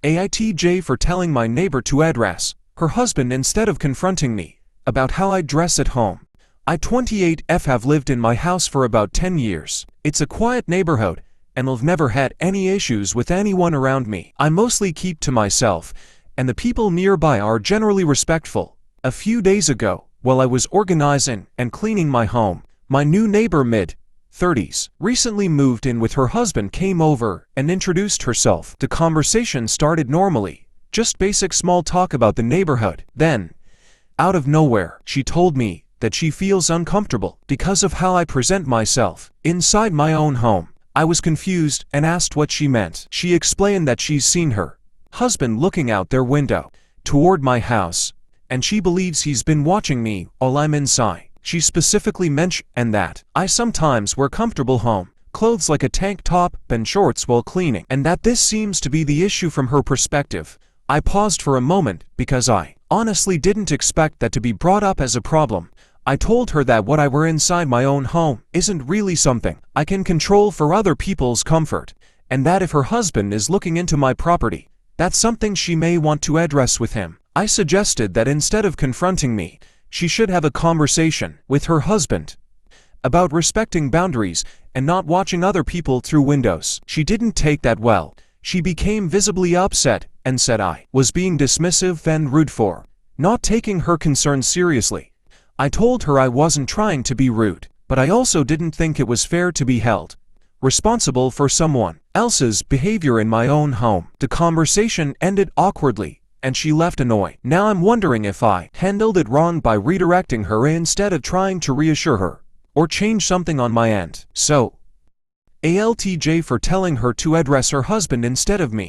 AITJ for telling my neighbor to address her husband instead of confronting me about how I dress at home. I 28F have lived in my house for about 10 years. It's a quiet neighborhood and I've never had any issues with anyone around me. I mostly keep to myself and the people nearby are generally respectful. A few days ago, while I was organizing and cleaning my home, my new neighbor mid-30s, recently moved in with her husband came over and introduced herself. The conversation started normally, just basic small talk about the neighborhood. Then, out of nowhere, she told me that she feels uncomfortable because of how I present myself inside my own home. I was confused and asked what she meant. She explained that she's seen her husband looking out their window toward my house, and she believes he's been watching me while I'm inside. She specifically mentioned that I sometimes wear comfortable home clothes like a tank top and shorts while cleaning, and that this seems to be the issue from her perspective. I paused for a moment because I honestly didn't expect that to be brought up as a problem. I told her that what I wear inside my own home isn't really something I can control for other people's comfort, and that if her husband is looking into my property, that's something she may want to address with him. I suggested that instead of confronting me, she should have a conversation with her husband about respecting boundaries and not watching other people through windows. She didn't take that well. She became visibly upset and said I was being dismissive and rude for not taking her concerns seriously. I told her I wasn't trying to be rude, but I also didn't think it was fair to be held responsible for someone else's behavior in my own home. The conversation ended awkwardly, and she left annoyed. Now I'm wondering if I handled it wrong by redirecting her instead of trying to reassure her or change something on my end. So, ALTJ for telling her to address her husband instead of me.